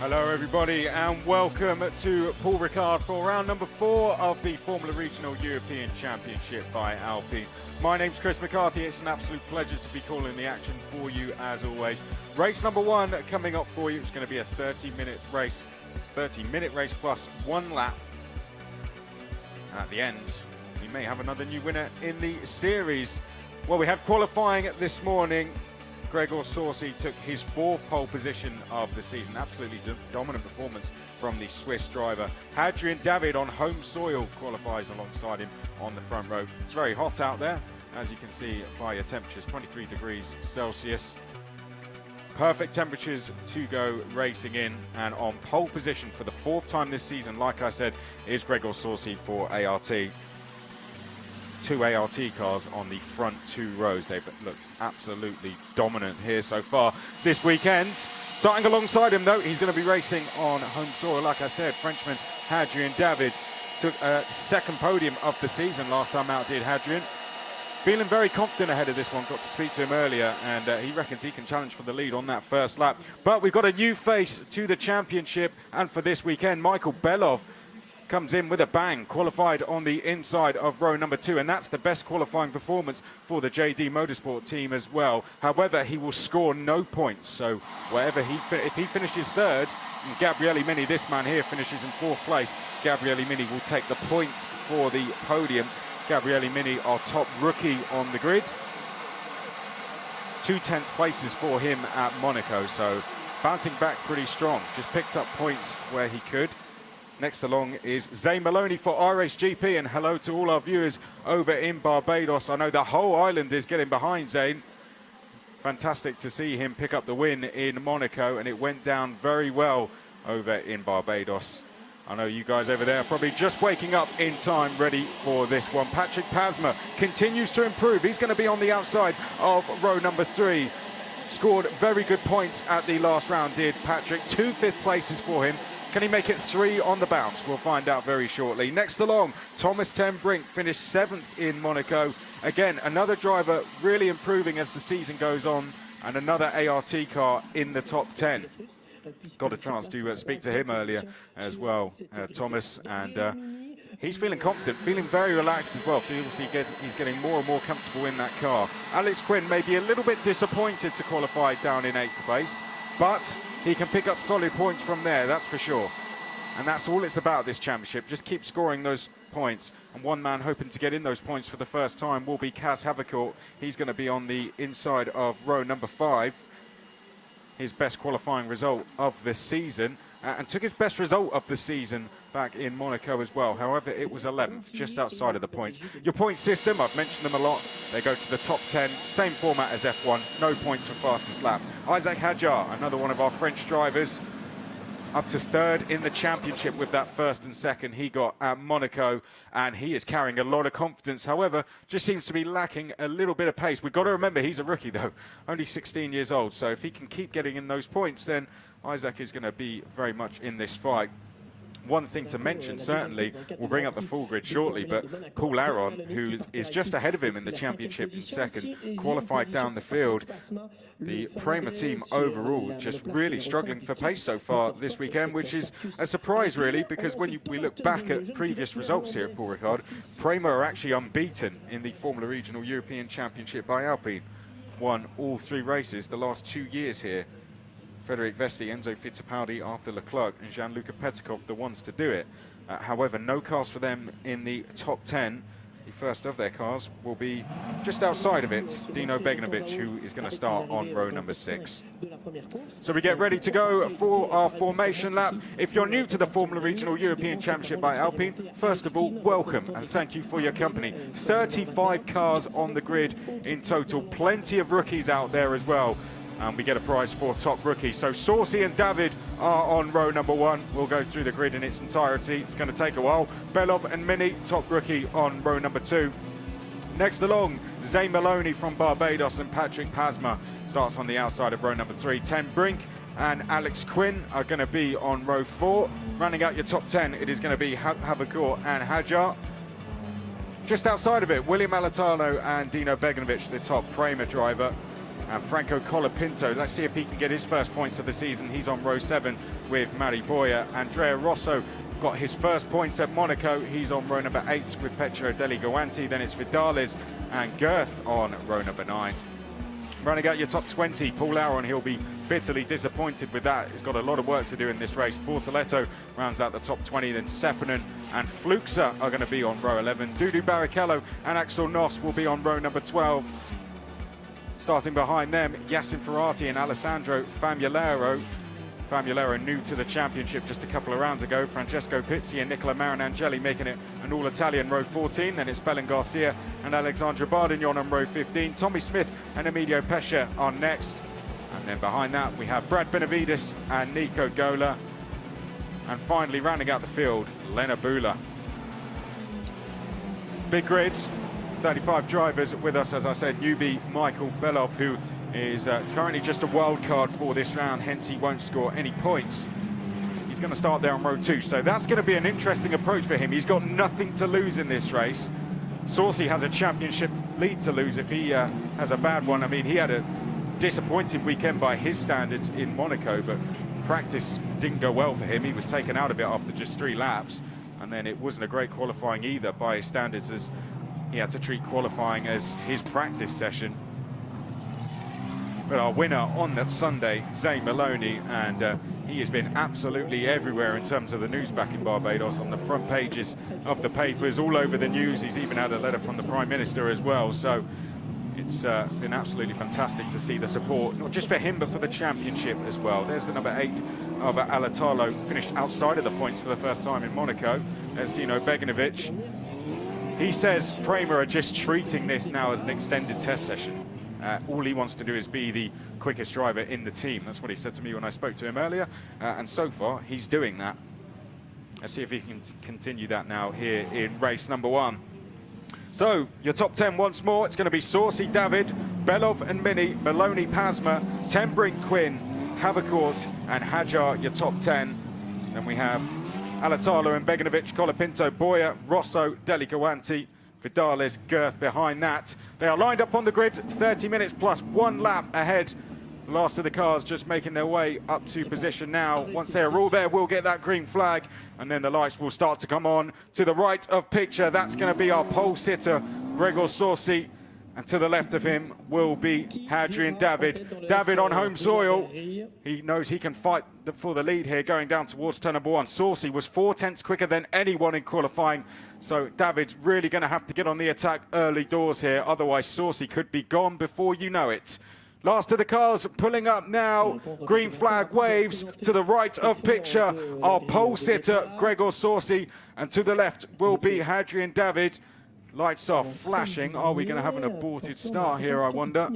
Hello everybody and welcome to Paul Ricard for round number 4 of the Formula Regional European Championship by Alpine. My name's Chris McCarthy. It's an absolute pleasure to be calling the action for you as always. Race number 1 coming up for you. It's going to be a 30-minute race plus 1 lap. At the end, we may have another new winner in the series. Well, we had qualifying this morning. Gregor Saucy took his 4th pole position of the season. Absolutely dominant performance from the Swiss driver. Hadrian David on home soil qualifies alongside him on the front row. It's very hot out there, as you can see by your temperatures, 23 degrees Celsius. Perfect temperatures to go racing in, and on pole position for the 4th time this season, like I said, is Gregor Saucy for ART. 2 ART cars on the front 2 rows. They've looked absolutely dominant here so far this weekend. Starting alongside him though, he's going to be racing on home soil. Like I said, Frenchman Hadrian David took a 2nd podium of the season last time out, did Hadrian. Feeling very confident ahead of this one. Got to speak to him earlier, and he reckons he can challenge for the lead on that first lap. But we've got a new face to the championship, and for this weekend, Michael Belov comes in with a bang, qualified on the inside of row number 2, and that's the best qualifying performance for the JD Motorsport team as well. However, he will score no points, so if he finishes 3rd, and Gabriele Mini, this man here, finishes in 4th place, Gabriele Mini will take the points for the podium. Gabriele Mini, our top rookie on the grid. 2 10th places for him at Monaco, so bouncing back pretty strong. Just picked up points where he could. Next along is Zane Maloney for RSGP, and hello to all our viewers over in Barbados. I know the whole island is getting behind Zane. Fantastic to see him pick up the win in Monaco, and it went down very well over in Barbados. I know you guys over there are probably just waking up in time, ready for this one. Patrick Pasma continues to improve. He's going to be on the outside of row number 3. Scored very good points at the last round, did Patrick. 2 5th places for him. Can he make it 3 on the bounce? We'll find out very shortly. Next along, Thomas ten Brink finished 7th in Monaco. Again, another driver really improving as the season goes on, and another ART car in the top 10. Got a chance to speak to him earlier as well, Thomas, and he's feeling confident, feeling very relaxed as well. Feels he's getting more and more comfortable in that car. Alex Quinn may be a little bit disappointed to qualify down in 8th place, but he can pick up solid points from there, that's for sure. And that's all it's about, this championship. Just keep scoring those points. And one man hoping to get in those points for the first time will be Kaz Havercourt. He's going to be on the inside of row number 5. His best qualifying result of the season, and took his best result of the season back in Monaco as well. However, it was 11th, just outside of the points. Your point system, I've mentioned them a lot. They go to the top 10, same format as F1, no points for fastest lap. Isaac Hadjar, another one of our French drivers, up to 3rd in the championship with that 1st and 2nd he got at Monaco, and he is carrying a lot of confidence. However, just seems to be lacking a little bit of pace. We've got to remember he's a rookie though, only 16 years old, so if he can keep getting in those points, then Isaac is going to be very much in this fight. One thing to mention, certainly, we'll bring up the full grid shortly, but Paul Aron, who is just ahead of him in the championship in 2nd, qualified down the field. The Prema team overall just really struggling for pace so far this weekend, which is a surprise really, because when we look back at previous results here at Paul Ricard, Prema are actually unbeaten in the Formula Regional European Championship by Alpine. Won all 3 races the last 2 years here. Frederic Vesti, Enzo Fittipaldi, Arthur Leclerc and Gianluca Petikov, the ones to do it. However, no cars for them in the top 10. The first of their cars will be just outside of it, Dino Beganovic, who is going to start on row number 6. So we get ready to go for our formation lap. If you're new to the Formula Regional European Championship by Alpine, first of all, welcome and thank you for your company. 35 cars on the grid in total, plenty of rookies out there as well. And we get a prize for top rookie. So Saucy and David are on row number 1. We'll go through the grid in its entirety. It's going to take a while. Belov and Mini, top rookie, on row number 2. Next along, Zane Maloney from Barbados and Patrick Pasma starts on the outside of row number 3. Ten Brink and Alex Quinn are going to be on row 4. Running out your top 10, it is going to be Havercourt and Hadjar. Just outside of it, William Alatano and Dino Beganovic, the top Prema driver. And Franco Colapinto, let's see if he can get his first points of the season. He's on row 7 with Mari Boya. Andrea Rosso got his first points at Monaco. He's on row number 8 with Petro Deligoanti. Then it's Vidales and Girth on row number 9. Running out your top 20, Paul Aron, he'll be bitterly disappointed with that. He's got a lot of work to do in this race. Bortoletto rounds out the top 20, then Seppänen and Fluxa are going to be on row 11. Dudu Barrichello and Axel Noss will be on row number 12. Starting behind them, Yassin Ferrati and Alessandro Famulero. Famulero new to the championship just a couple of rounds ago. Francesco Pizzi and Nicola Marinangeli making it an all-Italian row 14. Then it's Belen Garcia and Alexandra Bardignon on row 15. Tommy Smith and Emilio Pesce are next. And then behind that we have Brad Benavides and Nico Gola. And finally rounding out the field, Lena Bula. Big grids, 35 drivers with us, as I said, newbie Michael Belov, who is currently just a wild card for this round, hence he won't score any points. He's going to start there on row 2, so that's going to be an interesting approach for him. He's got nothing to lose in this race. Saucy has a championship lead to lose if he has a bad one. I mean, he had a disappointing weekend by his standards in Monaco, but practice didn't go well for him. He was taken out of it after just 3 laps, and then it wasn't a great qualifying either by his standards, as he had to treat qualifying as his practice session. But our winner on that Sunday, Zay Maloney, and he has been absolutely everywhere in terms of the news back in Barbados, on the front pages of the papers, all over the news. He's even had a letter from the Prime Minister as well. So it's been absolutely fantastic to see the support, not just for him, but for the championship as well. There's the number 8 of Alatalo, finished outside of the points for the first time in Monaco. There's Dino Beganovic. He says Prema are just treating this now as an extended test session. All he wants to do is be the quickest driver in the team. That's what he said to me when I spoke to him earlier. And so far, he's doing that. Let's see if he can continue that now here in race number 1. So, your top 10 once more. It's going to be Saucy, David, Belov and Mini, Maloney, Pasma, Tembrink, Quinn, Havercourt and Hajar, your top 10. Then we have Alatalo and Beganovic, Colapinto, Boya, Rosso, Delicoanti, Vidales, Girth behind that. They are lined up on the grid, 30 minutes plus 1 lap ahead. The last of the cars just making their way up to position now. Once they're all there, we'll get that green flag, and then the lights will start to come on. To the right of picture, that's going to be our pole sitter, Gregor Saucy. And to the left of him will be Hadrian David. David on home soil. He knows he can fight for the lead here going down towards turn number 1. Saucy was 4/10 quicker than anyone in qualifying. So David's really going to have to get on the attack early doors here. Otherwise, Saucy could be gone before you know it. Last of the cars pulling up now. Green flag waves. To the right of picture, our pole sitter, Gregor Saucy. And to the left will be Hadrian David. Lights are flashing. Are we going to have an aborted start here, I wonder?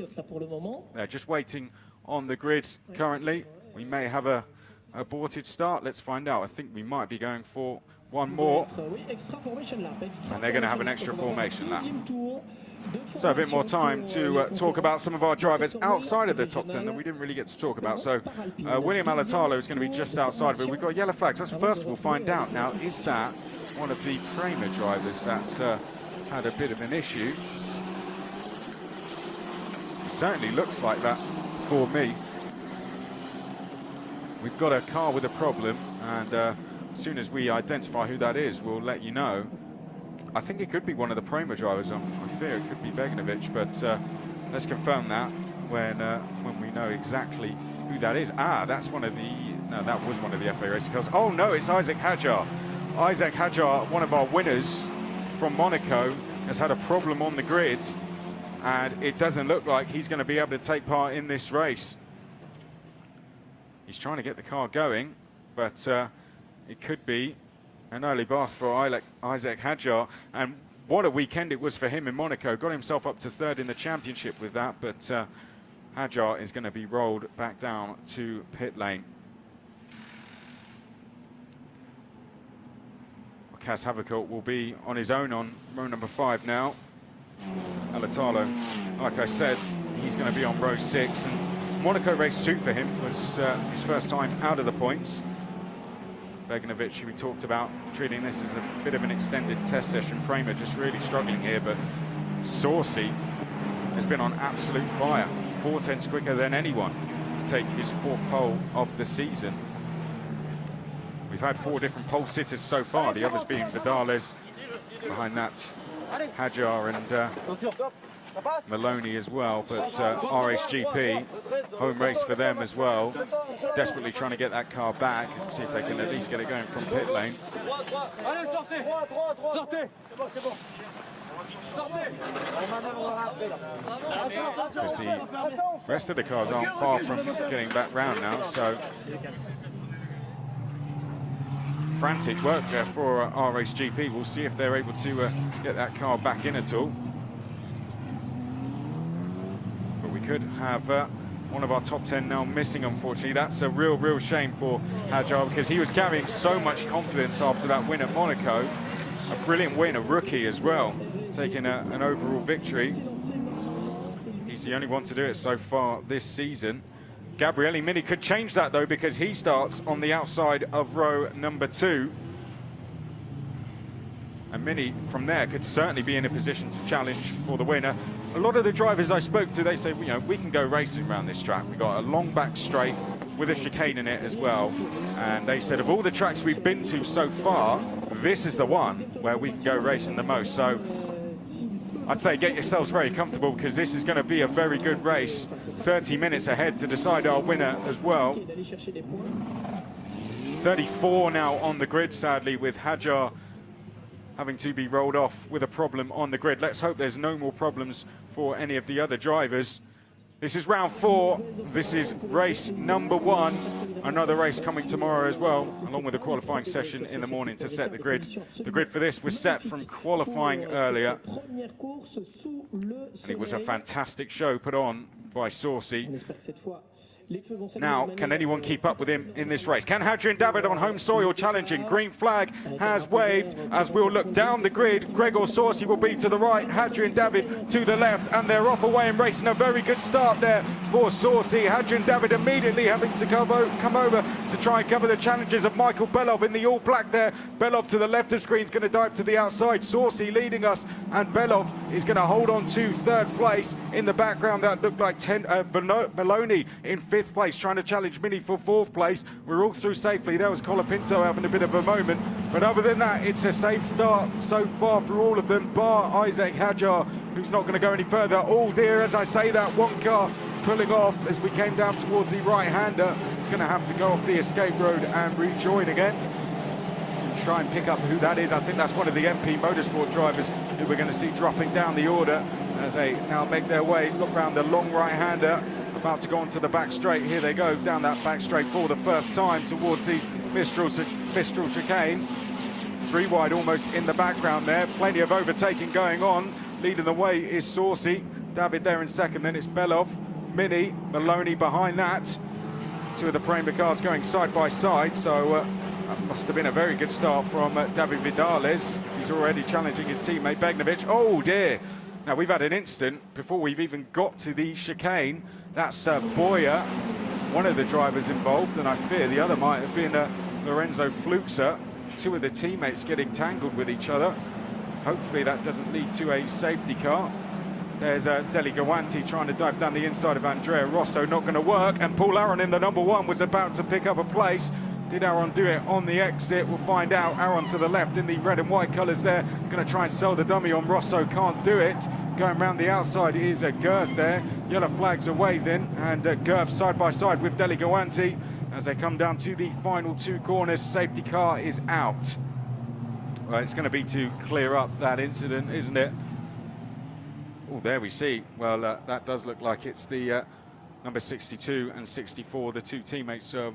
They're just waiting on the grid currently. We may have a aborted start. Let's find out. I think we might be going for one more. And they're going to have an extra formation lap. So a bit more time to talk about some of our drivers outside of the top 10 that we didn't really get to talk about. So William Alatalo is going to be just outside, but we've got yellow flags. Let's first of all find out now, is that one of the Prema drivers that's had a bit of an issue? It certainly looks like that for me. We've got a car with a problem, and as soon as we identify who that is, we'll let you know. I think it could be one of the Prema drivers. I fear it could be Beganovic, but let's confirm that when we know exactly who that is. That's one of the... No, that was one of the FA racing cars. Oh no, it's Isaac Hajar. Isaac Hajar, one of our winners from Monaco, has had a problem on the grid, and it doesn't look like he's going to be able to take part in this race. He's trying to get the car going, but it could be an early bath for Isaac Hajar. And what a weekend it was for him in Monaco. Got himself up to 3rd in the championship with that, but Hajar is going to be rolled back down to pit lane. Kaz Havercourt will be on his own on row number 5 now. Alatalo, like I said, he's going to be on row 6. And Monaco race 2 for him was his first time out of the points. Beganovic, who we talked about, treating this as a bit of an extended test session. Prema just really struggling here, but Saucy has been on absolute fire. 4/10 quicker than anyone to take his 4th pole of the season. We've had 4 different pole sitters so far, the others being Vidales, behind that Hadjar and Maloney as well, but RSGP, home race for them as well, desperately trying to get that car back, see if they can at least get it going from pit lane. Because the rest of the cars aren't far from getting back round now, so frantic work there for RSGP. We'll see if they're able to get that car back in at all. But we could have one of our top 10 now missing, unfortunately. That's a real shame for Hadjar, because he was carrying so much confidence after that win at Monaco. A brilliant win, a rookie as well, taking an overall victory. He's the only one to do it so far this season. Gabriele Mini could change that though, because he starts on the outside of row number 2. And Mini from there could certainly be in a position to challenge for the winner. A lot of the drivers I spoke to, they say, you know, we can go racing around this track. We've got a long back straight with a chicane in it as well. And they said of all the tracks we've been to so far, this is the one where we can go racing the most. So I'd say get yourselves very comfortable, because this is going to be a very good race. 30 minutes ahead to decide our winner as well. 34 now on the grid, sadly, with Hadjar having to be rolled off with a problem on the grid. Let's hope there's no more problems for any of the other drivers. This is round 4. This is race number 1. Another race coming tomorrow as well, along with a qualifying session in the morning to set the grid. The grid for this was set from qualifying earlier. And it was a fantastic show put on by Saucy. Now, can anyone keep up with him in this race? Can Hadrian David on home soil challenging? Green flag has waved as we'll look down the grid. Gregor Saucy will be to the right, Hadrian David to the left, and they're off away and racing. A very good start there for Saucy. Hadrian David immediately having to come over to try and cover the challenges of Michael Belov in the all black there. Belov to the left of screen is going to dive to the outside. Saucy leading us, and Belov is going to hold on to 3rd place. In the background, that looked like Maloney in 5th place, trying to challenge Mini for 4th place. We're all through safely. There was Colapinto having a bit of a moment, but other than that, it's a safe start so far for all of them, bar Isaac Hadjar, who's not going to go any further. Oh dear, as I say that, one car pulling off as we came down towards the right-hander. It's going to have to go off the escape road and rejoin again. And try and pick up who that is. I think that's one of the MP Motorsport drivers who we're going to see dropping down the order as they now make their way, look round the long right-hander. About to go onto the back straight. Here they go down that back straight for the first time towards the Mistral chicane. 3 wide almost in the background there. Plenty of overtaking going on. Leading the way is Saucy. David there in 2nd. Then it's Belov, Mini, Maloney behind that. 2 of the Prema cars going side by side. So that must have been a very good start from David Vidales. He's already challenging his teammate Begnovic. Oh dear. Now, we've had an instant before we've even got to the chicane. That's Boyer, one of the drivers involved, and I fear the other might have been Lorenzo Fluxer. 2 of the teammates getting tangled with each other. Hopefully that doesn't lead to a safety car. There's Deli Gawanti trying to dive down the inside of Andrea Rosso, not going to work, and Paul Aron in the number 1 was about to pick up a place. Did Aron do it on the exit? We'll find out. Aron to the left in the red and white colours there. Going to try and sell the dummy on Rosso. Can't do it. Going round the outside is Girth there. Yellow flags are waving. And Girth side by side with Deli Gawanti. As they come down to the final 2 corners, safety car is out. Well, it's going to be to clear up that incident, isn't it? Oh, there we see. Well, that does look like it's the number 62 and 64, the 2 teammates of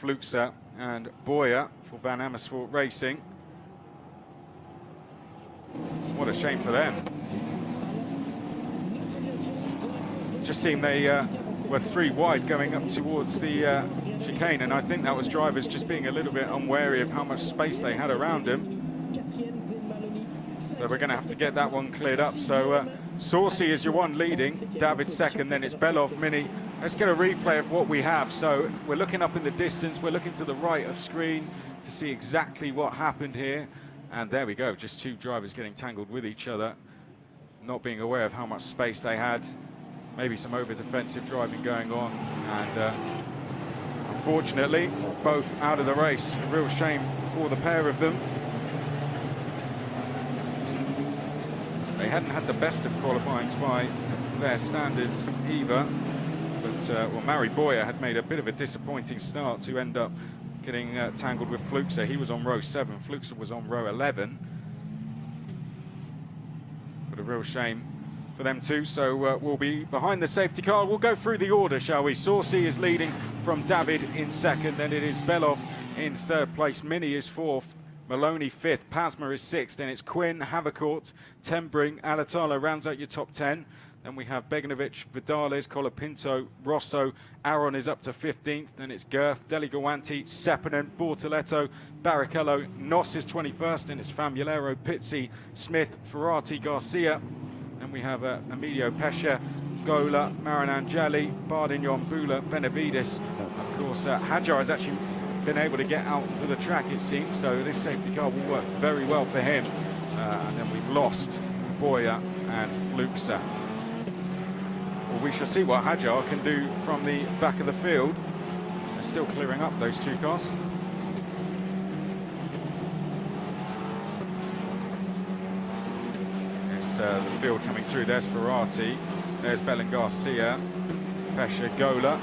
Fluxer and Boyer for Van Amersfoort Racing. What a shame for them. Just seemed they were 3 wide going up towards the chicane, and I think that was drivers just being a little bit unwary of how much space they had around them. So we're going to have to get that one cleared up. So Saucy is your one leading, David 2nd, then it's Belov, Mini. Let's get a replay of what we have. So we're looking up in the distance, we're looking to the right of screen to see exactly what happened here. And there we go, just 2 drivers getting tangled with each other, not being aware of how much space they had. maybe some over-defensive driving going on, and unfortunately, both out of the race. A real shame for the pair of them. They hadn't had the best of qualifying by their standards either, but well, Mari Boyer had made a bit of a disappointing start to end up getting tangled with Fluxer. He was on row 7, Fluxer was on row 11. But a real shame for them too, so we'll be behind the safety car. We'll go through the order, shall we? Saucy is leading from David in 2nd, then it is Belov in 3rd place, Mini is 4th, Maloney 5th, Pasma is 6th, then it's Quinn, Havercourt, Tembring, Alatalo rounds out your top 10. Then we have Beganovic, Vidales, Colapinto, Rosso, Aaron is up to 15th, then it's Gerth, Deligawanti, Sepinen, Bortoletto, Barrichello, Noss is 21st, and it's Famulero, Pizzi, Smith, Ferrati, Garcia. Then we have Emilio Pesce, Gola, Maranangeli, Bardignon, Bula, Benavides. Of course, Hajar has actually been able to get out to the track, it seems, so this safety car will work very well for him. And then we've lost Boyer and Fluxer. Well, we shall see what Hajar can do from the back of the field. They're still clearing up those 2 cars. It's the field coming through. There's Ferrati, there's Belen Garcia, Pesce, Gola.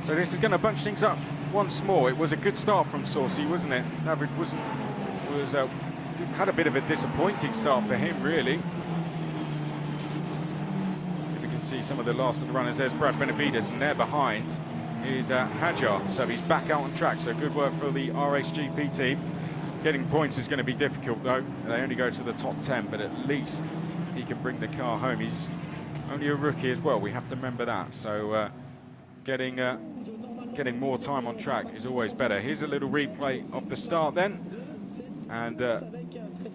So this is going to bunch things up once more. It was a good start from Saucy, wasn't it? David had a bit of a disappointing start for him, really. If you can see some of the last of the runners, there's Brad Benavides, and there behind is Hajar. So he's back out on track. So good work for the RHGP team. Getting points is going to be difficult, though. They only go to the top 10, but at least he can bring the car home. He's only a rookie as well. We have to remember that. So getting more time on track is always better. Here's a little replay of the start then, and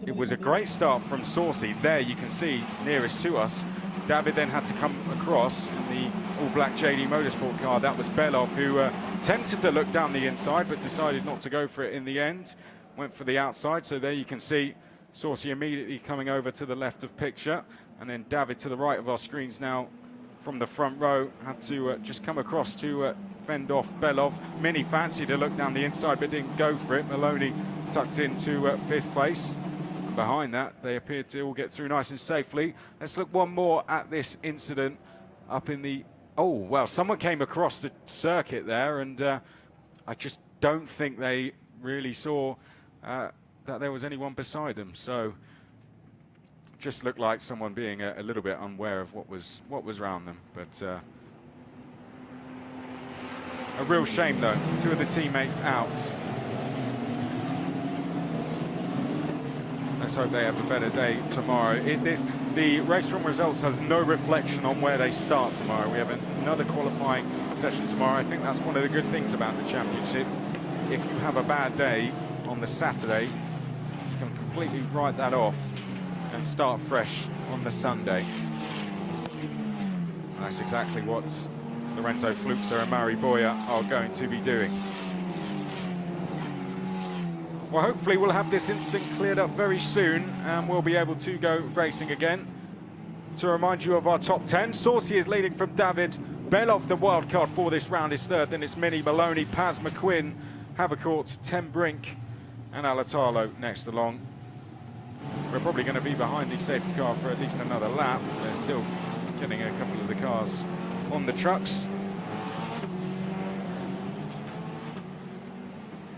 it was a great start from Saucy. There you can see nearest to us. David then had to come across in the all-black JD Motorsport car. That was Belov, who tempted to look down the inside but decided not to go for it in the end. Went for the outside, so there you can see Saucy immediately coming over to the left of picture, and then David to the right of our screens now from the front row. Had to just come across to fend off Belov. Mini fancied to look down the inside but didn't go for it. Maloney tucked into 5th place. And behind that, they appeared to all get through nice and safely. Let's look one more at this incident up in the... Oh, well, someone came across the circuit there, and I just don't think they really saw that there was anyone beside them. So just looked like someone being a little bit unaware of what was around them. But a real shame, though. 2 of the teammates out. Let's hope they have a better day tomorrow. The race from results has no reflection on where they start tomorrow. We have another qualifying session tomorrow. I think that's one of the good things about the championship. If you have a bad day on the Saturday, you can completely write that off and start fresh on the Sunday. And that's exactly what Lorenzo Fluxer and Mari Boyer are going to be doing. Well, hopefully we'll have this incident cleared up very soon and we'll be able to go racing again. To remind you of our top 10, Saucy is leading from David. Belov, the wild card for this round, is 3rd. Then it's Mini, Maloney, Paz, McQuinn, Havercourt, Tembrink and Alatalo next along. We're probably going to be behind the safety car for at least another lap. They're still getting a couple of the cars on the trucks.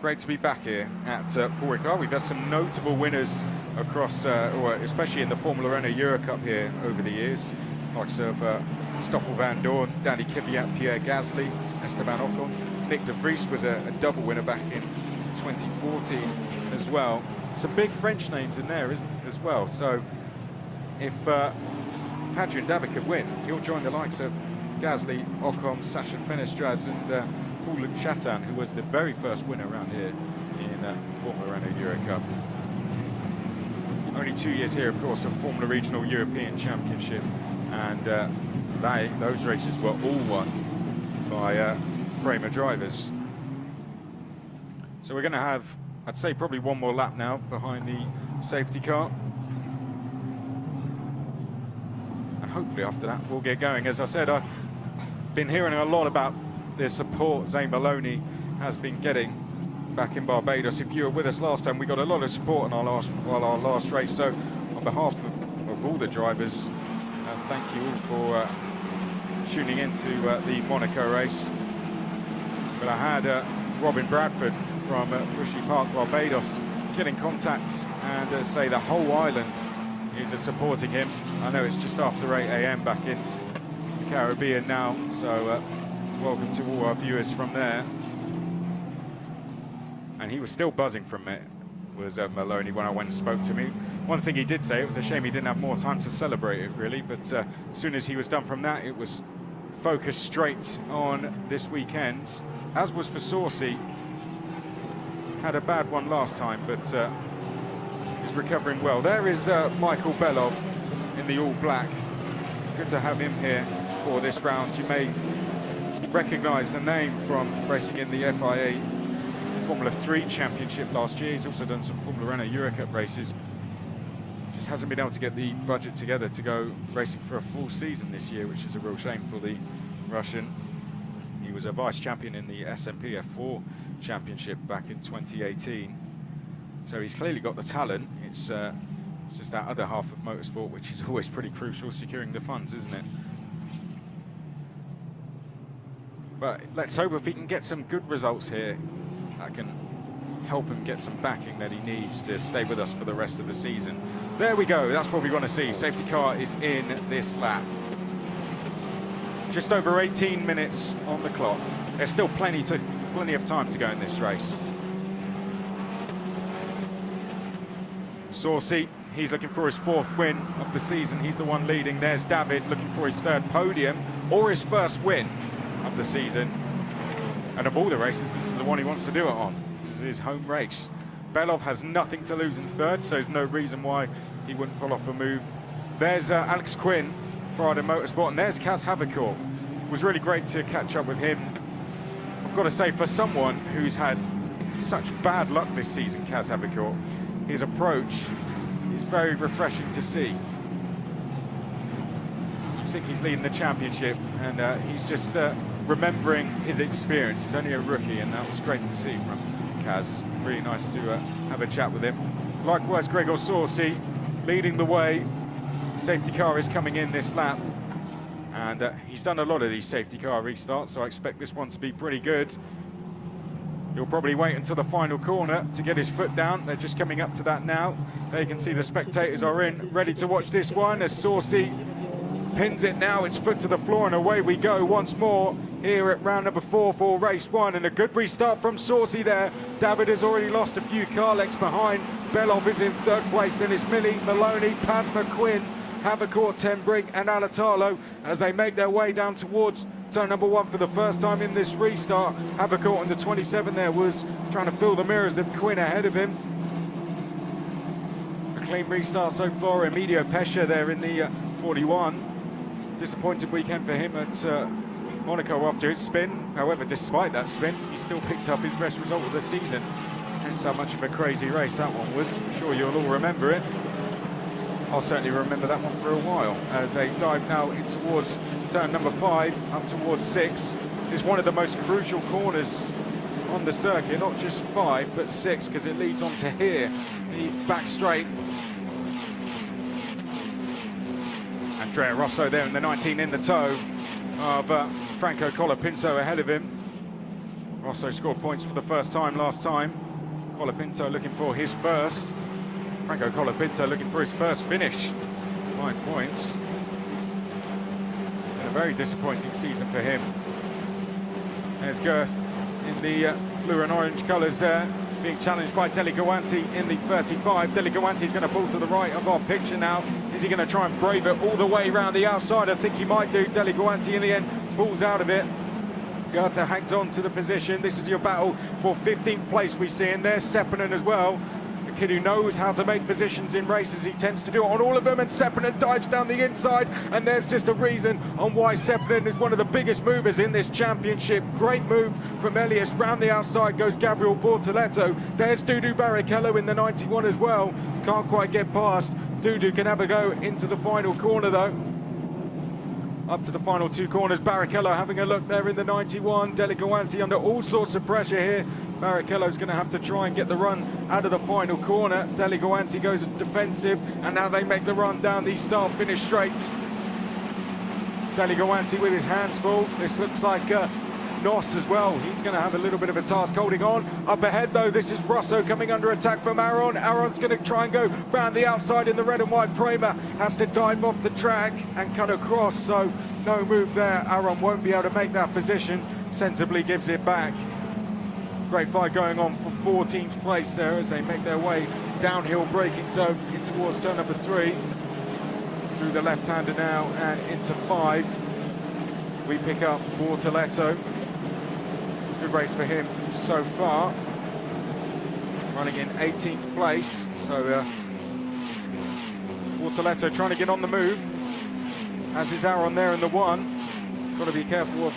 Great to be back here at Paul Ricard. We've had some notable winners across, or especially in the Formula Renault Euro Cup here over the years. Likes of Stoffel van Doorn, Danny Kvyat, Pierre Gasly, Esteban Ocon. Nick de Vries was a double winner back in 2014 as well. Some big French names in there as well. So if Adrian David could win, he'll join the likes of Gasly, Ocon, Sacha Fenestraz and Paul-Luc Chatin, who was the very first winner around here in Formula Renault Euro Cup. Only 2 years here, of course, of Formula Regional European Championship, and those races were all won by Prema drivers. So we're going to have I'd say probably one more lap now behind the safety car. And hopefully after that we'll get going. As I said, I've been hearing a lot about the support Zane Maloney has been getting back in Barbados. If you were with us last time, we got a lot of support on our last race. So on behalf of all the drivers, thank you all for tuning into the Monaco race. But I had Robin Bradford from Bushy Park, Barbados, get in contact and say the whole island is supporting him. I know it's just after 8 AM back in the Caribbean now, so welcome to all our viewers from there. And he was still buzzing from it, was Maloney, when I went and spoke to him. One thing he did say, it was a shame he didn't have more time to celebrate it, really, but as soon as he was done from that, it was focused straight on this weekend, as was for Saucy. Had a bad one last time, but he's recovering well. There is Michael Belov in the all black. Good to have him here for this round. You may recognise the name from racing in the FIA Formula 3 Championship last year. He's also done some Formula Renault Eurocup races. Just hasn't been able to get the budget together to go racing for a full season this year, which is a real shame for the Russian. He was a vice champion in the SMP F4 Championship back in 2018. So he's clearly got the talent. It's just that other half of motorsport, which is always pretty crucial, securing the funds, isn't it? But let's hope if he can get some good results here, that can help him get some backing that he needs to stay with us for the rest of the season. There we go, that's what we want to see. Safety car is in this lap. Just over 18 minutes on the clock. There's still plenty of time to go in this race. Saucy, he's looking for his 4th win of the season. He's the one leading. There's David looking for his 3rd podium or his 1st win of the season. And of all the races, this is the one he wants to do it on. This is his home race. Belov has nothing to lose in 3rd, so there's no reason why he wouldn't pull off a move. There's Alex Quinn, Friday Motorsport, and there's Kaz Havercourt. It was really great to catch up with him. I've got to say, for someone who's had such bad luck this season, Kaz Havercourt, his approach is very refreshing to see. I think he's leading the championship, and he's just remembering his experience. He's only a rookie, and that was great to see from Kaz. Really nice to have a chat with him. Likewise, Gregor Saucy leading the way. Safety car is coming in this lap, and he's done a lot of these safety car restarts, so I expect this one to be pretty good. He'll probably wait until the final corner to get his foot down. They're just coming up to that now. There you can see the spectators are in, ready to watch this one as Saucy pins it now. It's foot to the floor, and away we go once more here at round number 4 for race 1, and a good restart from Saucy there. David has already lost a few car legs behind. Belov is in 3rd place, then it's Millie, Maloney, Pasma, Quinn, Havercourt, Ten Brink and Alatalo as they make their way down towards turn number 1 for the first time in this restart. Havercourt in the 27 there was trying to fill the mirrors with Quinn ahead of him. A clean restart so far. Emilio Pesce there in the 41. Disappointing weekend for him at Monaco after his spin. However, despite that spin, he still picked up his best result of the season. Hence how much of a crazy race that one was. I'm sure you'll all remember it. I'll certainly remember that one for a while. As they dive now in towards turn number 5, up towards 6. Is one of the most crucial corners on the circuit. Not just 5, but 6, because it leads on to here. The back straight. Andrea Rosso there in the 19 in the tow of Franco Colapinto ahead of him. Rosso scored points for the first time last time. Colapinto looking for his first. Franco Colapinto looking for his first finish. 5 points. And a very disappointing season for him. There's Girth in the blue and orange colours there, being challenged by Deli Gawanti in the 35. Deli Gawanti's going to pull to the right of our picture now. Is he going to try and brave it all the way around the outside? I think he might do. Deli Gawanti in the end pulls out of it. Girth hangs on to the position. This is your battle for 15th place we see, and there's Seppänen as well. kid who knows how to make positions in races. He tends to do it on all of them, and Sepinen dives down the inside, and there's just a reason on why Sepinen is one of the biggest movers in this championship. Great move from Elias. Round the outside goes Gabriel Bortoletto. There's Dudu Barrichello in the 91 as well. Can't quite get past. Dudu can have a go into the final corner though. Up to the final two corners, Barrichello having a look there in the 91. Deliguanti under all sorts of pressure here. Barrichello's going to have to try and get the run out of the final corner. Deliguanti goes defensive, and now they make the run down the start-finish straight. Deliguanti with his hands full. This looks like Nos as well. He's going to have a little bit of a task holding on. Up ahead though, this is Rosso coming under attack from Aron. Aron's going to try and go round the outside in the red and white. Prema has to dive off the track and cut across, so no move there. Aron won't be able to make that position. Sensibly gives it back. Great fight going on for 14th place there as they make their way downhill braking zone in towards turn number 3. Through the left-hander now and into 5. We pick up Bortoletto. Good race for him so far. Running in 18th place. So Bortoletto trying to get on the move. As is Aron there in the 1. Got to be careful of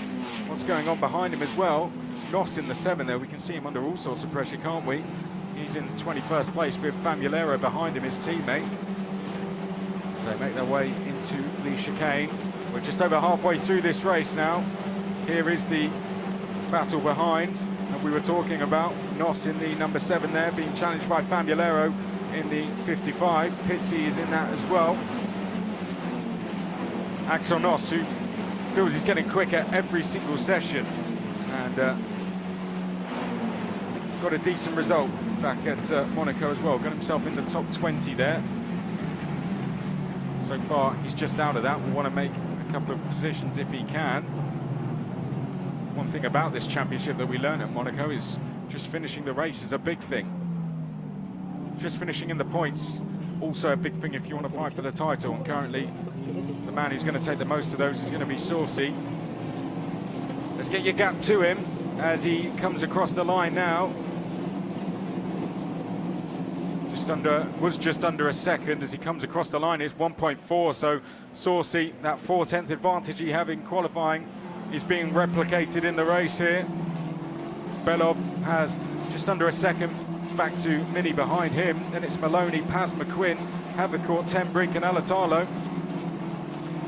what's going on behind him as well. Nos in the 7 there. We can see him under all sorts of pressure, can't we? He's in 21st place with Famulero behind him, his teammate. As they make their way into the chicane. We're just over halfway through this race now. Here is the battle behind that we were talking about. Nos in the number 7 there, being challenged by Famulero in the 55. Pizzi is in that as well. Axel Nos, who feels he's getting quicker every single session, and got a decent result back at Monaco as well. Got himself in the top 20 there. So far, he's just out of that. We want to make a couple of positions if he can. One thing about this championship that we learn at Monaco is just finishing the race is a big thing. Just finishing in the points, also a big thing if you want to fight for the title. And currently, the man who's going to take the most of those is going to be Saucy. Let's get your gap to him as he comes across the line now. Was just under a second as he comes across the line. It's 1.4, so Saucy, that 4/10 advantage he had in qualifying is being replicated in the race here. Belov has just under a second back to Mini behind him. Then it's Maloney, Paz, McQuinn, Havercourt, Tenbrink and Alatalo.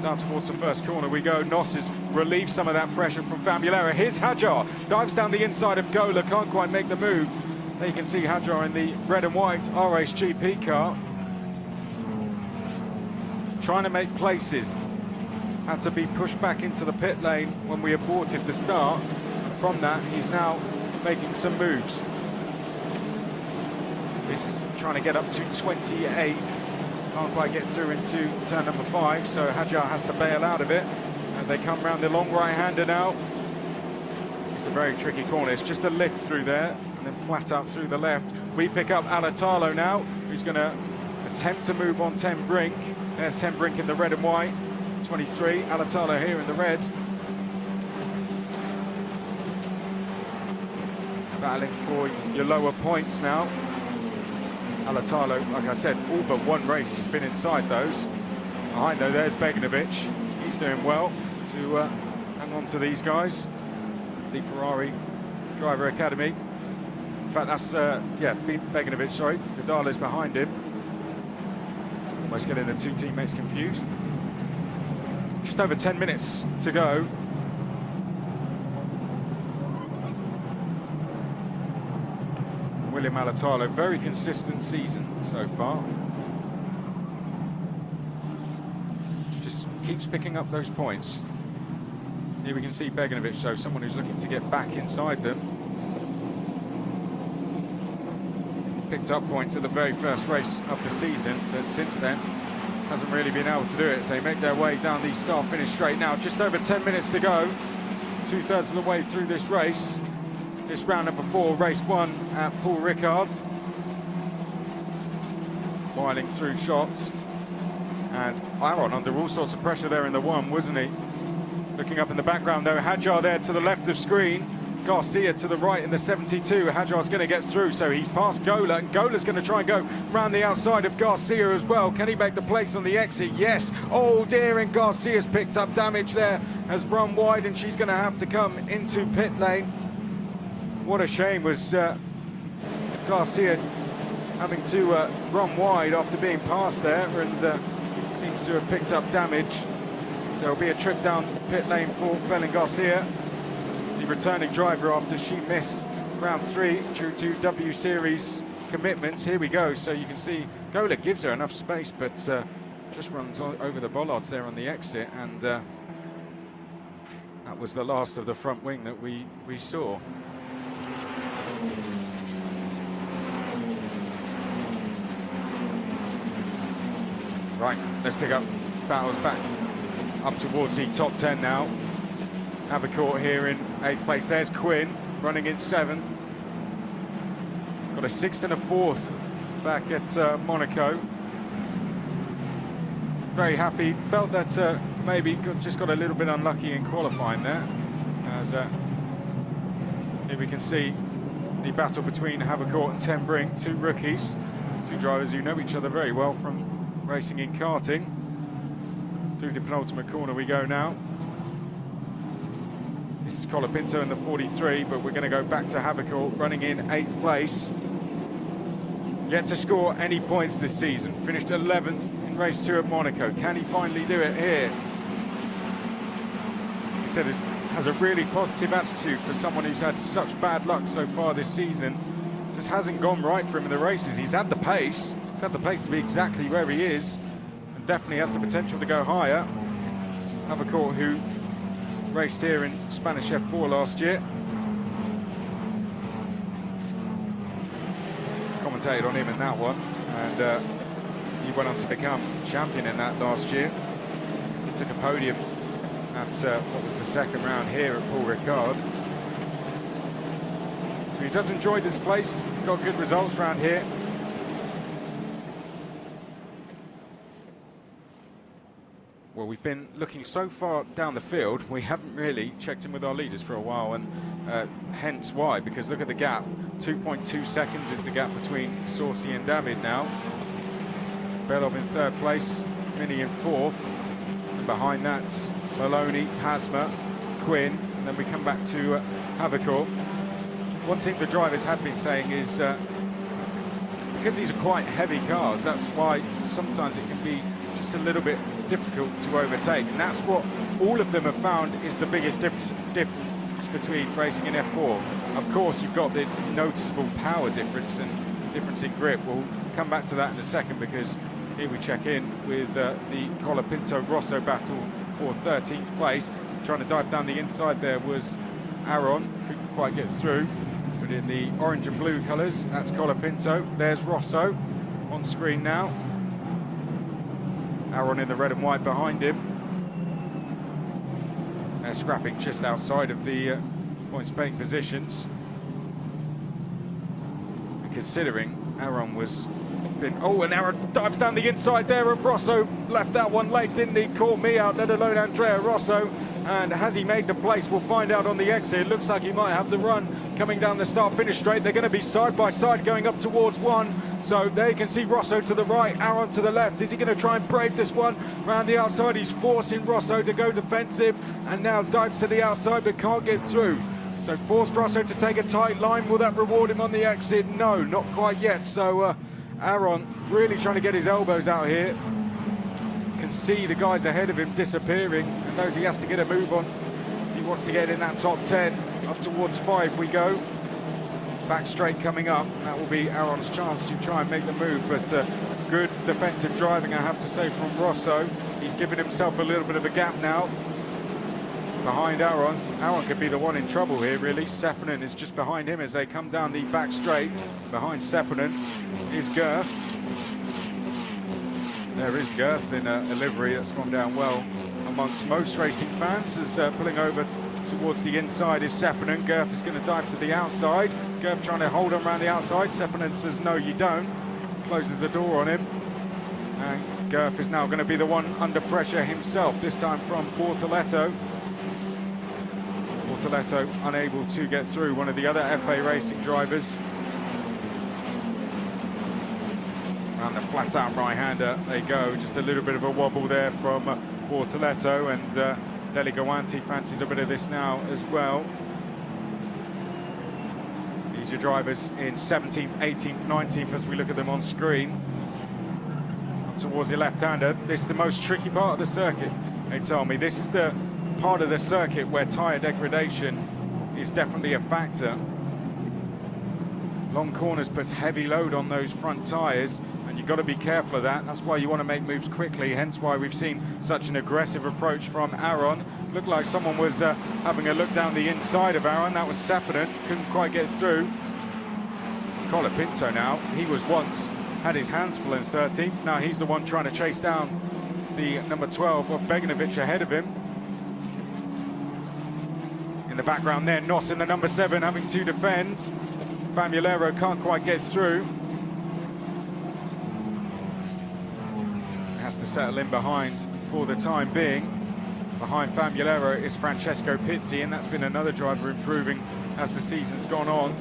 Down towards the first corner we go. Nos has relieved some of that pressure from Famulero. Here's Hajar, dives down the inside of Gola, can't quite make the move. There you can see Hajar in the red and white RHGP car. Trying to make places. Had to be pushed back into the pit lane when we aborted the start. And from that, he's now making some moves. He's trying to get up to 28th. Can't quite get through into turn number 5, so Hajar has to bail out of it as they come round the long right-hander now. It's a very tricky corner. It's just a lift through there and then flat out through the left. We pick up Alatalo now, who's going to attempt to move on Tenbrink. There's Tenbrink in the red and white. 23, Alatalo here in the red. Battling for your lower points now. Alatalo, like I said, all but one race he's been inside those. Behind though, there's Beganovic. He's doing well to hang on to these guys. The Ferrari Driver Academy. In fact, that's, Beganovic, sorry. Vidal is behind him. Almost getting the two teammates confused. Just over 10 minutes to go. William Alatalo, very consistent season so far. Just keeps picking up those points. Here we can see Beganovic, so someone who's looking to get back inside them. Picked up points at the very first race of the season, but since then hasn't really been able to do it. So they make their way down the start-finish straight now. Just over 10 minutes to go. 2/3 of the way through this race. This round number 4, race 1 at Paul Ricard. Filing through shots. And Aron under all sorts of pressure there in the 1, wasn't he? Looking up in the background though, Hajar there to the left of screen. Garcia to the right in the 72. Hajar's going to get through, so he's past Gola, and Gola's going to try and go round the outside of Garcia as well. Can he make the place on the exit? Yes. Oh dear, and Garcia's picked up damage there, has run wide, and she's going to have to come into pit lane. What a shame was Garcia having to run wide after being passed there, and seems to have picked up damage. So it'll be a trip down pit lane for Belen Garcia, the returning driver, after she missed round 3 due to W Series commitments. Here we go. So you can see Gola gives her enough space, but just runs over the bollards there on the exit, and that was the last of the front wing that we saw. Right, let's pick up battles back up towards the top 10 now. Havercourt here in 8th place. There's Quinn running in 7th. Got a 6th and a 4th back at Monaco. Very happy. Felt that maybe just got a little bit unlucky in qualifying there. As here we can see the battle between Havercourt and Ten Brink, 2 rookies, 2 drivers who know each other very well from racing in karting. Through the penultimate corner we go now. This is Colapinto in the 43, but we're going to go back to Havercourt running in 8th place. Yet to score any points this season. Finished 11th in race 2 at Monaco. Can he finally do it here? He said he has a really positive attitude for someone who's had such bad luck so far this season. Just hasn't gone right for him in the races. He's had the pace. He's had the pace to be exactly where he is, and definitely has the potential to go higher. Havercourt, who raced here in Spanish F4 last year. Commentated on him in that one, and he went on to become champion in that last year. He took a podium at what was the 2nd round here at Paul Ricard. So he does enjoy this place, got good results around here. Well, we've been looking so far down the field, we haven't really checked in with our leaders for a while, and hence why, because look at the gap. 2.2 seconds is the gap between Saucy and David now. Belov in 3rd place, Minnie in 4th, and behind that, Maloney, Pasma, Quinn, and then we come back to Havercourt. One thing the drivers have been saying is, because these are quite heavy cars, that's why sometimes it can be just a little bit difficult to overtake, and that's what all of them have found is the biggest difference between racing in F4. Of course, you've got the noticeable power difference and difference in grip. We'll come back to that in a second, because here we check in with the Colapinto-Rosso battle for 13th place. Trying to dive down the inside there was Aaron, couldn't quite get through, but in the orange and blue colours, that's Colapinto. There's Rosso on screen now. Aaron in the red and white behind him. They're scrapping just outside of the points-paying positions. And considering Aaron was oh, and Aaron dives down the inside there of Rosso. Left that one late, didn't he? Caught me out, let alone Andrea Rosso. And has he made the place? We'll find out on the exit. It looks like he might have the run coming down the start-finish straight. They're going to be side by side going up towards 1. So there you can see Rosso to the right, Aaron to the left. Is he going to try and brave this one? Round the outside, he's forcing Rosso to go defensive, and now dives to the outside but can't get through. So forced Rosso to take a tight line. Will that reward him on the exit? No, not quite yet. So Aaron really trying to get his elbows out here. Can see the guys ahead of him disappearing, and knows he has to get a move on. He wants to get in that top 10. Up towards 5 we go. Back straight coming up. That will be Aaron's chance to try and make the move, but good defensive driving, I have to say, from Rosso. He's given himself a little bit of a gap now behind Aaron. Aaron could be the one in trouble here, really. Seppänen is just behind him as they come down the back straight. Behind Seppänen is Girth. There is Girth in a livery that's gone down well amongst most racing fans. As pulling over towards the inside is Seppänen. Girth is going to dive to the outside. Girth trying to hold on around the outside. Seppänen says, no, you don't. Closes the door on him. And Girth is now going to be the one under pressure himself, this time from Bortoletto. Bortoleto unable to get through. One of the other FA Racing drivers. And the flat-out right-hander, they go. Just a little bit of a wobble there from Bortoleto, and Deligoanti fancies a bit of this now as well. These are drivers in 17th, 18th, 19th as we look at them on screen. Up towards the left-hander. This is the most tricky part of the circuit, they tell me. This is the part of the circuit where tyre degradation is definitely a factor. Long corners puts heavy load on those front tyres, and you've got to be careful of that. That's why you want to make moves quickly, hence why we've seen such an aggressive approach from Aaron. Looked like someone was having a look down the inside of Aaron. That was Sepinen, couldn't quite get through. Colapinto now, he was once, had his hands full in 13th. Now he's the one trying to chase down the number 12 of Beganovic ahead of him. In the background there, Noss in the number 7 having to defend. Famulero can't quite get through. Has to settle in behind for the time being. Behind Famulero is Francesco Pizzi, and that's been another driver improving as the season's gone on.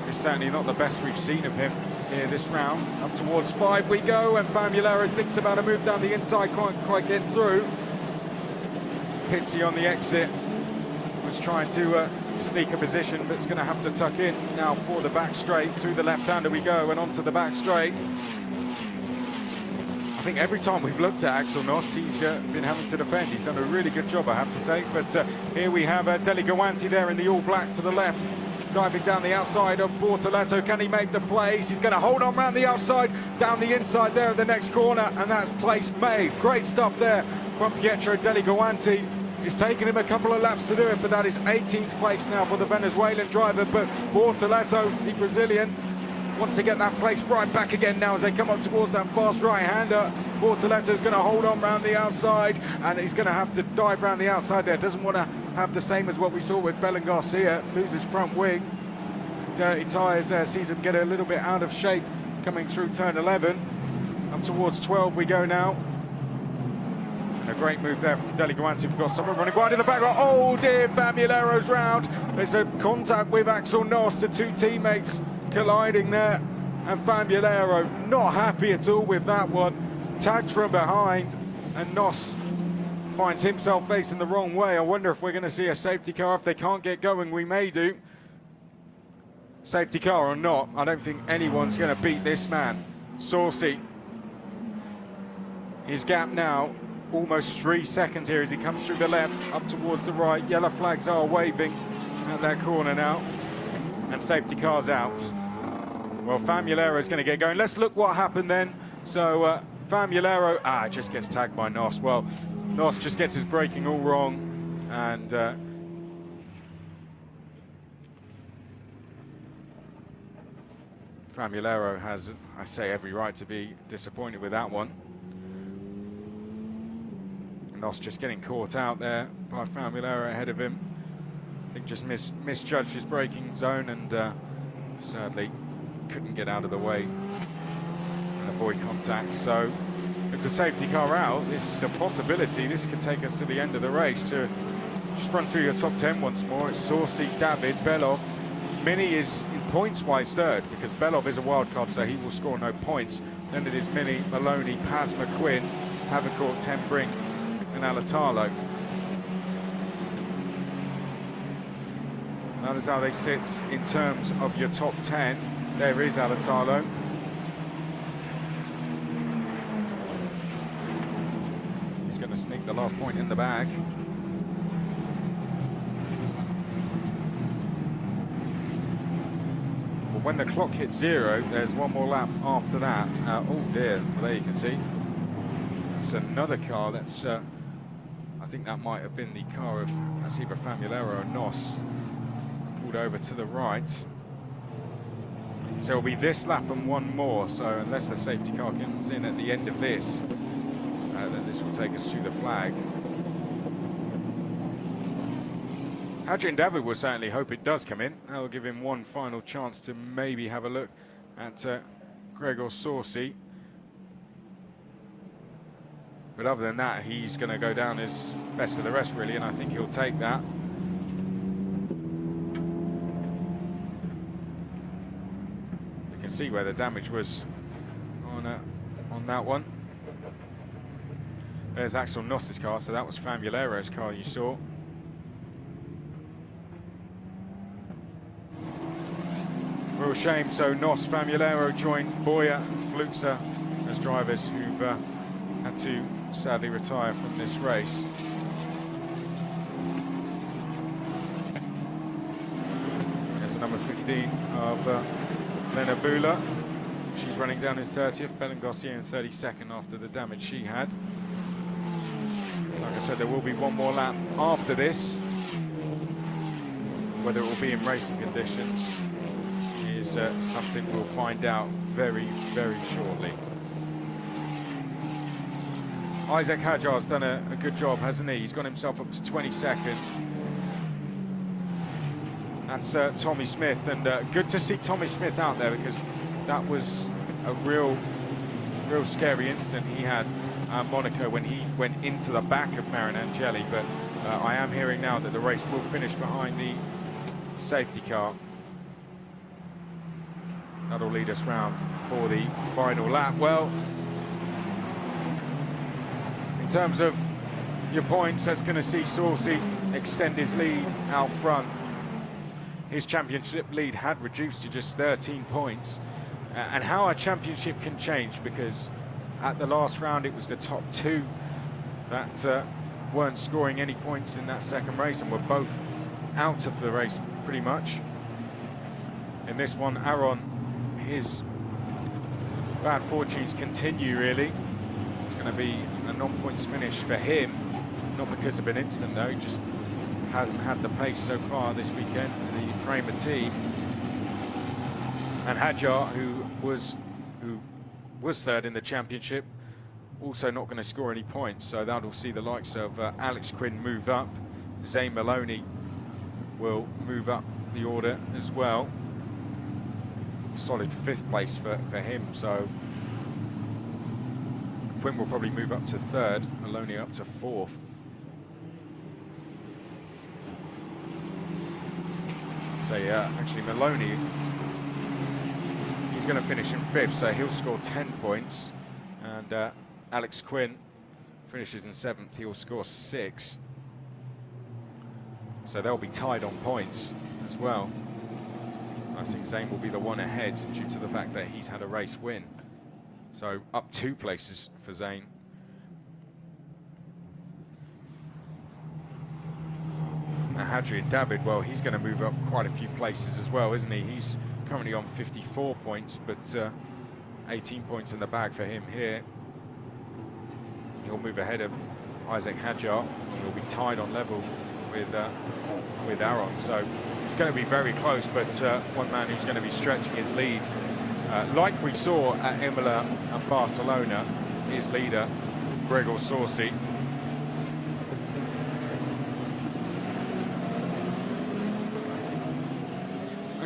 It's certainly not the best we've seen of him here this round. Up towards 5 we go, and Famulero thinks about a move down the inside, can't quite get through. Pizzi on the exit was trying to sneak a position, but it's going to have to tuck in now for the back straight. Through the left-hander we go, and onto the back straight. I think every time we've looked at Axel Noss, he's been having to defend. He's done a really good job, I have to say. But here we have Deligoanti there in the all-black to the left, diving down the outside of Bortoleto. Can he make the place? He's going to hold on around the outside, down the inside there in the next corner, and that's place made. Great stuff there from Pietro Deligoanti. It's taken him a couple of laps to do it, but that is 18th place now for the Venezuelan driver. But Bortoleto, the Brazilian, wants to get that place right back again now as they come up towards that fast right-hander. Bortoleto's going to hold on round the outside, and he's going to have to dive round the outside there. Doesn't want to have the same as what we saw with Belen Garcia, loses front wing. Dirty tyres there, sees him get a little bit out of shape coming through turn 11. Up towards 12 we go now. And a great move there from Deligoanti. We've got someone running wide in the background. Oh dear, Famulero's round. There's a contact with Axel Noss, the two teammates colliding there, and Famulero not happy at all with that one. Tagged from behind, and Noss finds himself facing the wrong way. I wonder if we're going to see a safety car. If they can't get going, we may do. Safety car or not, I don't think anyone's going to beat this man. Saucy. His gap now almost 3 seconds here as he comes through the left, up towards the right. Yellow flags are waving at that corner now, and safety car's out. Well, Famulero is going to get going. Let's look what happened then. So Famulero, just gets tagged by Noss. Well, Noss just gets his braking all wrong, and Famulero has, I say, every right to be disappointed with that one. Noss just getting caught out there by Famulero ahead of him. I think just misjudged his braking zone, and sadly couldn't get out of the way and avoid contact. So if the safety car out, this is a possibility. This could take us to the end of the race. To just run through your top 10 once more, it's Saucy, David, Belov. Mini is in points-wise third, because Belov is a wild card, so he will score no points. Then it is Mini, Maloney, Paz, McQuinn, Havercourt, Ten Brink, and Alatalo. That is how they sit in terms of your top 10. There is Alatalo. He's going to sneak the last point in the bag. Well, when the clock hits 0, there's one more lap after that. Oh dear, well, there you can see. It's another car that's, I think that might have been the car of, that's either Famulero or Noss. Pulled over to the right. So it'll be this lap and one more. So unless the safety car comes in at the end of this, then this will take us to the flag. Adrian David will certainly hope it does come in. That will give him one final chance to maybe have a look at Gregor Saucy. But other than that, he's going to go down as best of the rest, really, and I think he'll take that. You can see where the damage was on that one. There's Axel Noss's car, so that was Famulero's car you saw. Real shame, so Noss, Famulero joined Boyer and Fluxa as drivers who've had to sadly retire from this race. There's the number 15 of Lena Bula. She's running down in 30th, Belen Garcia in 32nd after the damage she had. Like I said, there will be one more lap after this. Whether it will be in racing conditions is something we'll find out very, very shortly. Isaac Hadjar's done a good job, hasn't he? He's got himself up to 22nd. That's Tommy Smith, and good to see Tommy Smith out there, because that was a real scary incident he had at Monaco when he went into the back of Marinangeli. But I am hearing now that the race will finish behind the safety car. That'll lead us round for the final lap. Well, in terms of your points, that's going to see Saucy extend his lead out front. His championship lead had reduced to just 13 points. And how a championship can change, because at the last round it was the top two that weren't scoring any points in that second race and were both out of the race pretty much. In this one, Aaron, his bad fortunes continue, really. It's going to be a non-points finish for him, not because of an incident though, just hasn't had the pace so far this weekend to the Kramer team. And Hadjar, who was third in the championship, also not going to score any points, so that'll see the likes of Alex Quinn move up. Zane Maloney will move up the order as well. Solid 5th place for him, so Quinn will probably move up to 3rd, Maloney up to 4th. So yeah, actually Maloney, he's going to finish in 5th, so he'll score 10 points. And Alex Quinn finishes in 7th, he'll score 6. So they'll be tied on points as well. I think Zane will be the one ahead due to the fact that he's had a race win. So up 2 places for Zane. Now Hadrian David, well, he's going to move up quite a few places as well, isn't he? He's currently on 54 points, but 18 points in the bag for him here. He'll move ahead of Isaac Hadjar. He'll be tied on level with Aaron, so it's going to be very close. But one man who's going to be stretching his lead, like we saw at Imola and Barcelona, his leader, Gregor Saucy.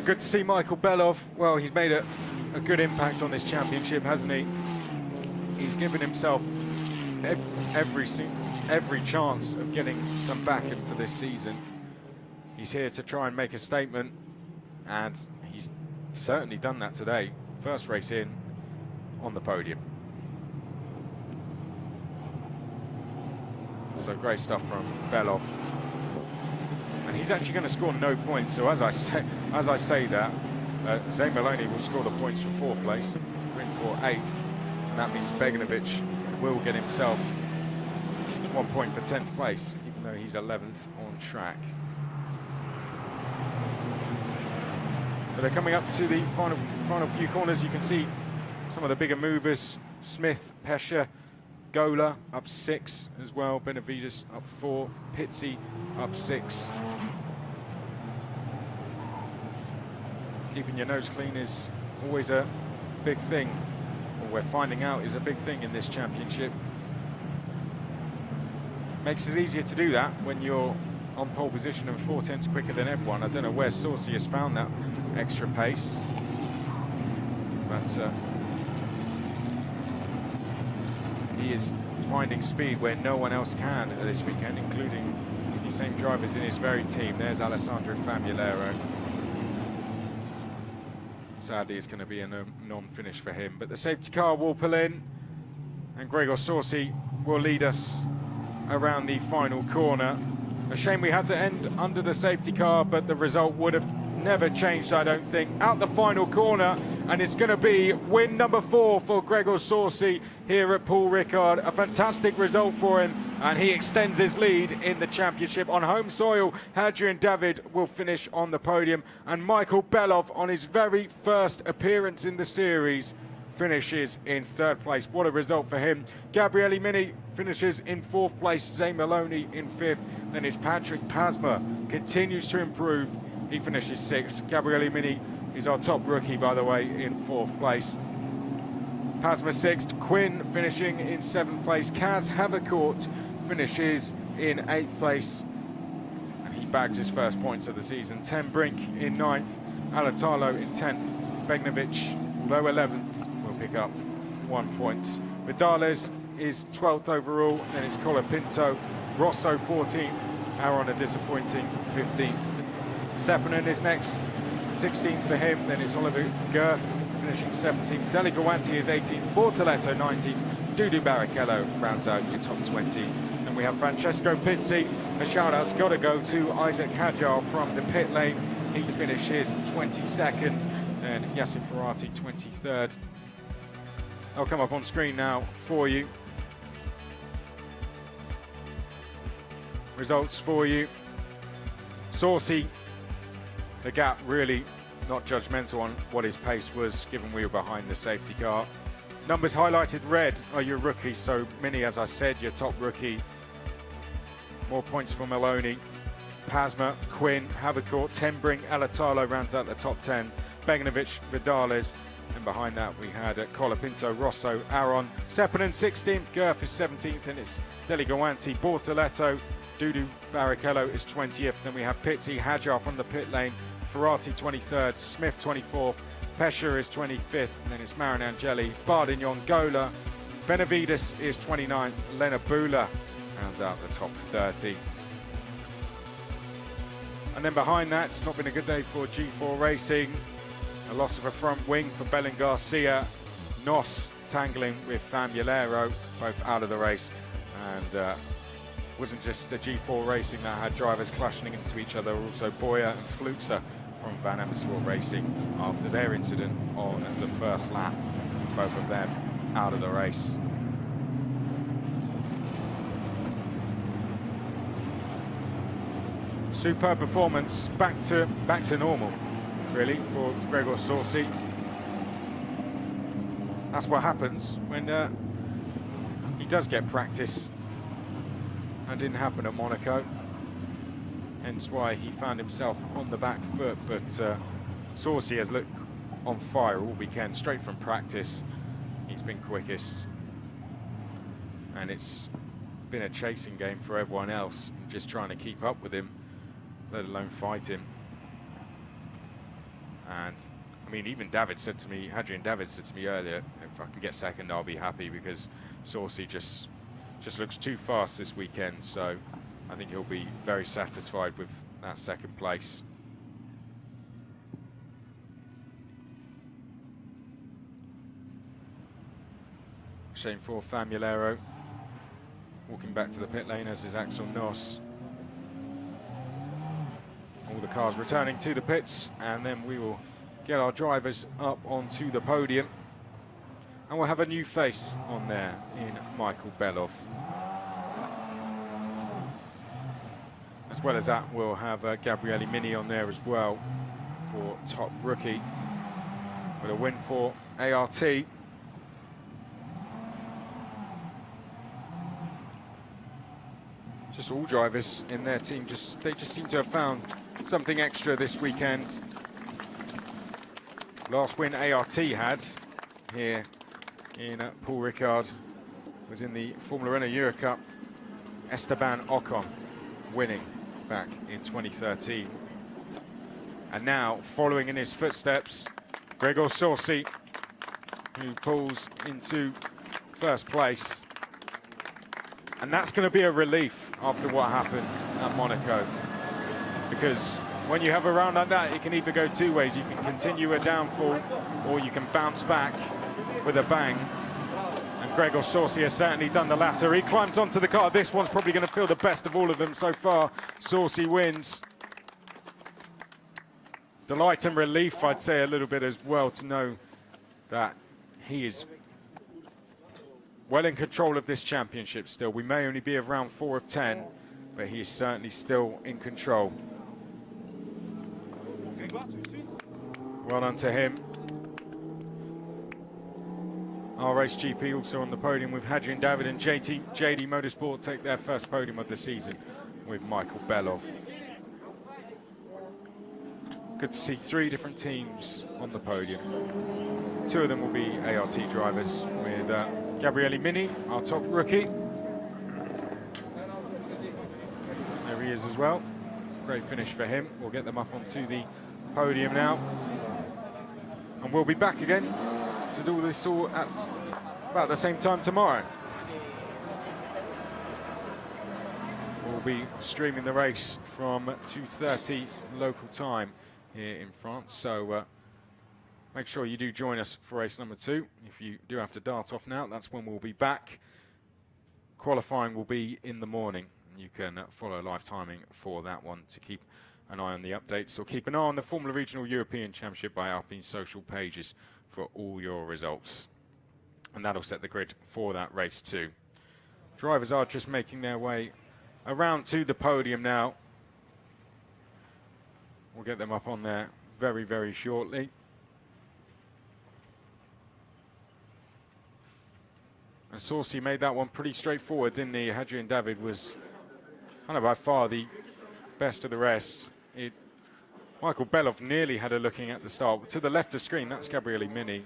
Good to see Michael Belov. Well, he's made a good impact on this championship, hasn't he? He's given himself every chance of getting some backing for this season. He's here to try and make a statement, and he's certainly done that today. First race in on the podium. So great stuff from Belov. And he's actually going to score no points. So as I say that, Zane Maloney will score the points for 4th place, Quinn for 8th, and that means Beganovic will get himself 1 point for 10th place, even though he's 11th on track. But they're coming up to the final few corners. You can see some of the bigger movers: Smith, Pesha, Gola up 6 as well, Benavides up 4, Pizzi up 6. Keeping your nose clean is always a big thing, or we're finding out is a big thing in this championship. Makes it easier to do that when you're on pole position and 4/10 quicker than everyone. I don't know where Saucy has found that extra pace, but he is finding speed where no one else can this weekend, including the same drivers in his very team. There's Alessandro Famulero. Sadly, it's going to be a non-finish for him, but the safety car will pull in, and Gregor Sorsi will lead us around the final corner. A shame we had to end under the safety car, but the result would have never changed, I don't think. Out the final corner, and it's going to be win number 4 for Gregor Sorsi here at Paul Ricard. A fantastic result for him, and he extends his lead in the championship. On home soil, Hadrian David will finish on the podium, and Michael Belov, on his very first appearance in the series, finishes in 3rd place. What a result for him. Gabriele Mini finishes in 4th place, Zane Maloney in 5th. Then it's Patrick Pasma, continues to improve. He finishes 6th. Gabriele Mini is our top rookie, by the way, in 4th place. Pasma 6th, Quinn finishing in 7th place. Kaz Havercourt finishes in 8th place, and he bags his first points of the season. Ten Brink in 9th, Alatalo in 10th, Begnovic, although 11th, pick up 1 point. Vidales is 12th overall, then it's Colapinto, Rosso 14th, Aaron a disappointing 15th. Sepinen is next, 16th for him, then it's Oliver Gerth finishing 17th, Deligawanti is 18th, Bortoletto 19th, Dudu Barrichello rounds out your top 20. And we have Francesco Pizzi. A shout out's got to go to Isaac Hadjar from the pit lane. He finishes 22nd, and Yassin Ferrati 23rd. I'll come up on screen now for you. Results for you. Sorsi, the gap really not judgmental on what his pace was, given we were behind the safety car. Numbers highlighted red are your rookies, so Mini, as I said, your top rookie. More points for Maloney. Pasma, Quinn, Havercourt, Tenbrink, Alatalo rounds out the top 10. Begnovic, Vidales, and behind that we had Colapinto, Rosso, Aaron. Sepinen 16th, Gerf is 17th, and it's Deligawanti, Bortoletto, Dudu Barrichello is 20th. Then we have Pizzi, Hadjar from the pit lane, Ferrati 23rd, Smith 24th, Pesha is 25th, and then it's Marin Angeli, Bardignon, Gola, Benavides is 29th, Lena Bula rounds out the top 30. And then behind that, it's not been a good day for G4 Racing. A loss of a front wing for Belen Garcia. Nos tangling with Famulero, both out of the race. And wasn't just the G4 Racing that had drivers clashing into each other, also Boyer and Fluxer from Van Amersfoort Racing after their incident on the first lap. Both of them out of the race. Superb performance, back to normal, really, for Gregor Sorsi. That's what happens when he does get practice. That didn't happen at Monaco, hence why he found himself on the back foot. But Sorsi has looked on fire all weekend, straight from practice. He's been quickest, and it's been a chasing game for everyone else, just trying to keep up with him, let alone fight him. And I mean, even David said to me, Hadrian David said to me earlier, if I can get second, I'll be happy, because Sorsi just looks too fast this weekend. So I think he'll be very satisfied with that second place. Shame for Famulero. Walking back to the pit lane, as is Axel Noss. All the cars returning to the pits, and then we will get our drivers up onto the podium. And we'll have a new face on there in Michael Belov. As well as that, we'll have Gabriele Mini on there as well for top rookie, with a win for ART. Just all drivers in their team, they just seem to have found something extra this weekend. Last win ART had here in Paul Ricard was in the Formula Renault Euro Cup. Esteban Ocon winning back in 2013. And now, following in his footsteps, Gregor Sorsi, who pulls into first place. And that's going to be a relief after what happened at Monaco. Because when you have a round like that, it can either go two ways. You can continue a downfall, or you can bounce back with a bang. And Gregor Saucy has certainly done the latter. He climbs onto the car. This one's probably going to feel the best of all of them so far. Saucy wins. Delight and relief, I'd say, a little bit as well, to know that he is well in control of this championship still. We may only be of round 4 of 10, but he is certainly still in control. Well done to him. RHGP also on the podium with Hadrian David and JD Motorsport take their first podium of the season with Michael Belov. Good to see 3 different teams on the podium. 2 of them will be ART drivers with Gabriele Mini, our top rookie. There he is as well. Great finish for him. We'll get them up onto the podium now. And we'll be back again to do this all at about the same time tomorrow. We'll be streaming the race from 2:30 local time here in France. So make sure you do join us for race number 2. If you do have to dart off now, that's when we'll be back. Qualifying will be in the morning. You can follow live timing for that one to keep an eye on the updates, or keep an eye on the Formula Regional European Championship by Alpine's social pages for all your results. And that'll set the grid for that race too. Drivers are just making their way around to the podium now. We'll get them up on there very, very shortly. And Saucy made that one pretty straightforward, didn't he? Hadrian David was kind of by far the best of the rest. Michael Belov nearly had a looking at the start. To the left of screen, that's Gabriele Mini.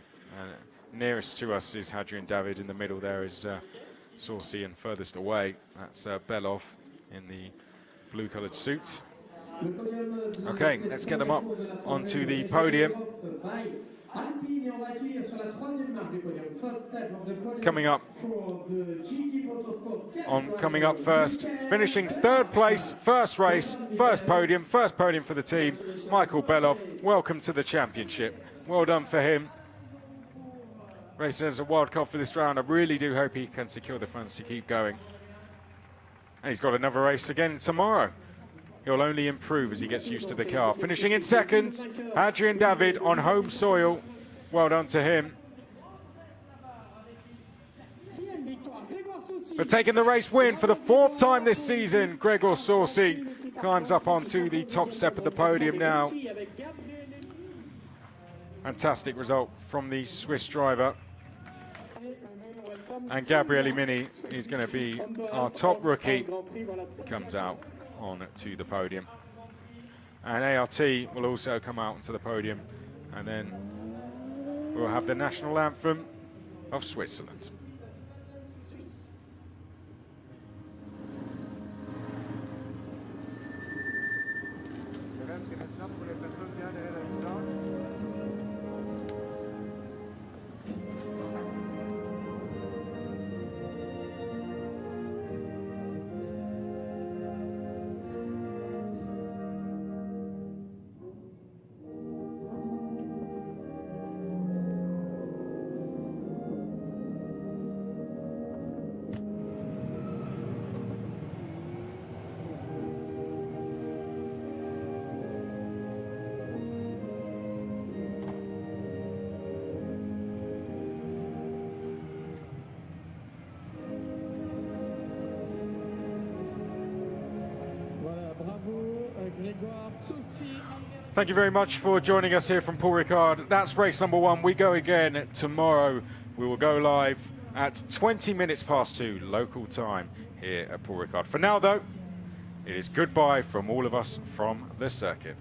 Nearest to us is Hadrian David. In the middle there is Saucy, and furthest away, that's Belov in the blue-coloured suit. Okay, let's get them up onto the podium. Coming up first, finishing 3rd place, first race, first podium for the team, Michael Belov. Welcome to the championship. Well done for him. Racing as a wild card for this round. I really do hope he can secure the funds to keep going. And he's got another race again tomorrow. He'll only improve as he gets used to the car. Finishing in 2nd, Hadrian David on home soil. Well done to him. But taking the race win for the 4th time this season, Gregor Saucy climbs up onto the top step of the podium now. Fantastic result from the Swiss driver. And Gabriele Mini is going to be our top rookie. Comes out on to the podium. And ART will also come out onto the podium. And then we'll have the national anthem of Switzerland. Thank you very much for joining us here from Paul Ricard. That's race number 1. We go again tomorrow. We will go live at 20 minutes past 2 local time here at Paul Ricard. For now, though, it is goodbye from all of us from the circuit.